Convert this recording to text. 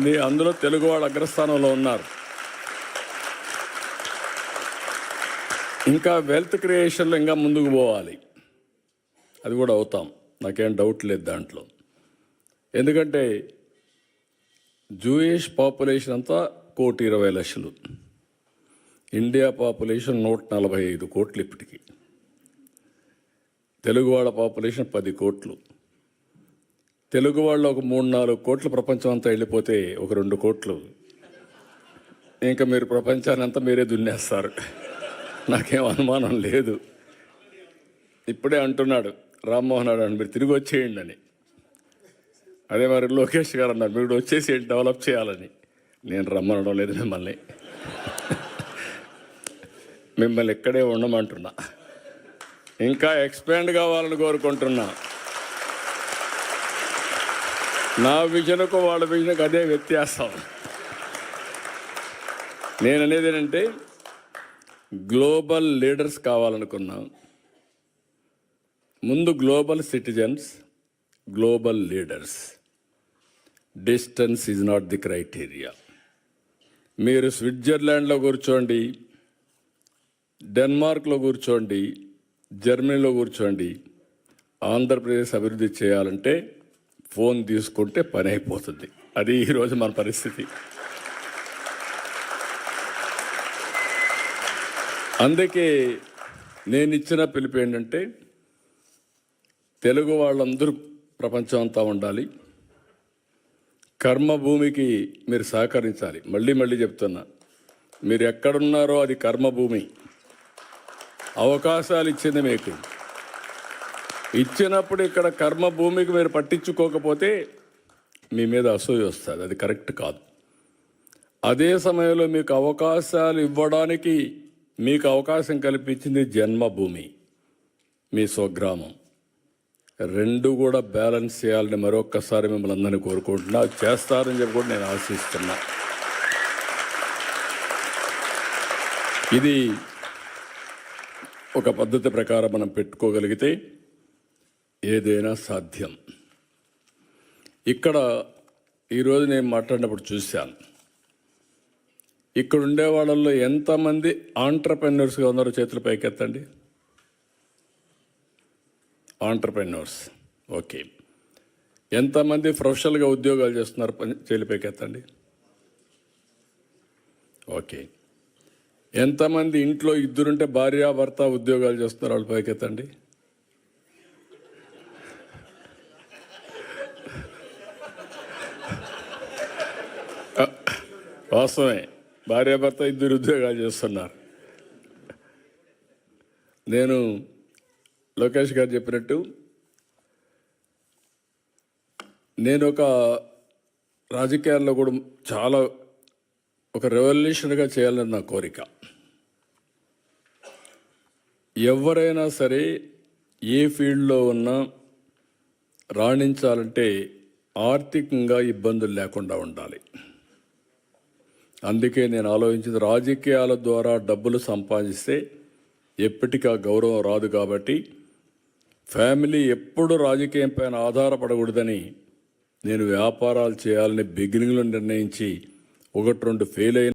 జరిగింది. అందులో తెలుగు వాళ్ళు అగ్రస్థానంలో ఉన్నారు. ఇంకా వెల్త్ క్రియేషన్లో ఇంకా ముందుకు పోవాలి. అది కూడా అవుతాం, నాకేం డౌట్ లేదు దాంట్లో. ఎందుకంటే జూయిష్ పాపులేషన్ అంతా 1,20,00,000. ఇండియా పాపులేషన్ 145 కోట్లు ఇప్పటికి. తెలుగు వాళ్ళ పాపులేషన్ 10 కోట్లు. తెలుగు వాళ్ళు ఒక 3-4 కోట్లు ప్రపంచం అంతా వెళ్ళిపోతే ఒక 2 కోట్లు ఇంకా మీరు ప్రపంచాన్ని అంతా మీరే దున్నేస్తారు. నాకేం అనుమానం లేదు. ఇప్పుడే అంటున్నాడు రామ్మోహన్ రావు, మీరు తిరిగి వచ్చేయండి అని. అదే మరి లోకేష్ గారు అన్నారు, మీరు వచ్చేసి డెవలప్ చేయాలని. నేను రమ్మనడం లేదు మిమ్మల్ని ఇక్కడే ఉండమంటున్నా. ఇంకా ఎక్స్పాండ్ కావాలని కోరుకుంటున్నా. నా విజన్కు వాళ్ళ విజన్కు అదే వ్యత్యాసం. నేను అనేది ఏంటంటే గ్లోబల్ లీడర్స్ కావాలనుకున్నా. ముందు global citizens, global leaders. Distance is not the criteria. మీరు స్విట్జర్లాండ్లో కూర్చోండి, డెన్మార్క్లో కూర్చోండి, జర్మనీలో కూర్చోండి, ఆంధ్రప్రదేశ్ అభివృద్ధి చేయాలంటే ఫోన్ తీసుకుంటే పని అయిపోతుంది. అది ఈరోజు మన పరిస్థితి. అందుకే నేను ఇచ్చిన పిలుపు ఏంటంటే తెలుగు వాళ్ళందరూ ప్రపంచం అంతా ఉండాలి. కర్మభూమికి మీరు సహకరించాలి. మళ్ళీ చెప్తున్నా, మీరు ఎక్కడున్నారో అది కర్మభూమి. అవకాశాలు ఇచ్చింది మీకు. ఇచ్చినప్పుడు ఇక్కడ కర్మభూమికి మీరు పట్టించుకోకపోతే మీ మీద అసూయ వస్తుంది. అది కరెక్ట్ కాదు. అదే సమయంలో మీకు అవకాశాలు ఇవ్వడానికి మీకు అవకాశం కల్పించింది జన్మభూమి, మీ స్వగ్రామం. రెండు కూడా బ్యాలెన్స్ చేయాలని మరొక్కసారి మిమ్మల్ని అందరినీ కోరుకుంటున్నా. చేస్తారని చెప్పి కూడా నేను ఆశిస్తున్నా. ఇది ఒక పద్ధతి ప్రకారం మనం పెట్టుకోగలిగితే ఏదైనా సాధ్యం. ఇక్కడ ఈరోజు నేను మాట్లాడినప్పుడు చూశాను, ఇక్కడ ఉండే వాళ్ళల్లో ఎంతమంది ఆంట్రప్రెన్యూర్స్గా ఉన్నారో చేతులు పైకెత్తండి. ఆంట్రప్రెన్యూర్స్, ఓకే. ఎంతమంది ప్రొఫెషనల్గా ఉద్యోగాలు చేస్తున్నారు చేతులు పైకెత్తండి. ఓకే. ఎంతమంది ఇంట్లో ఇద్దరుంటే భార్యాభర్త ఉద్యోగాలు చేస్తున్నారు వాళ్ళు పైకెత్తండి. వాస్తవమే, భార్యాభర్త ఇద్దరు ఉద్యోగాలు చేస్తున్నారు. నేను లోకేష్ గారు చెప్పినట్టు నేను ఒక రాజకీయాల్లో కూడా చాలా ఒక రెవల్యూషన్గా చేయాలని నా కోరిక. ఎవరైనా సరే ఏ ఫీల్డ్లో ఉన్నా రాణించాలంటే ఆర్థికంగా ఇబ్బందులు లేకుండా ఉండాలి. అందుకే నేను ఆలోచించింది, రాజకీయాల ద్వారా డబ్బులు సంపాదిస్తే ఎప్పటికీ ఆ గౌరవం రాదు. కాబట్టి ఫ్యామిలీ ఎప్పుడు రాజకీయం పైన ఆధారపడకూడదని నేను వ్యాపారాలు చేయాలని బిగినింగ్లో నిర్ణయించి 1-2 ఫెయిల్ అయిన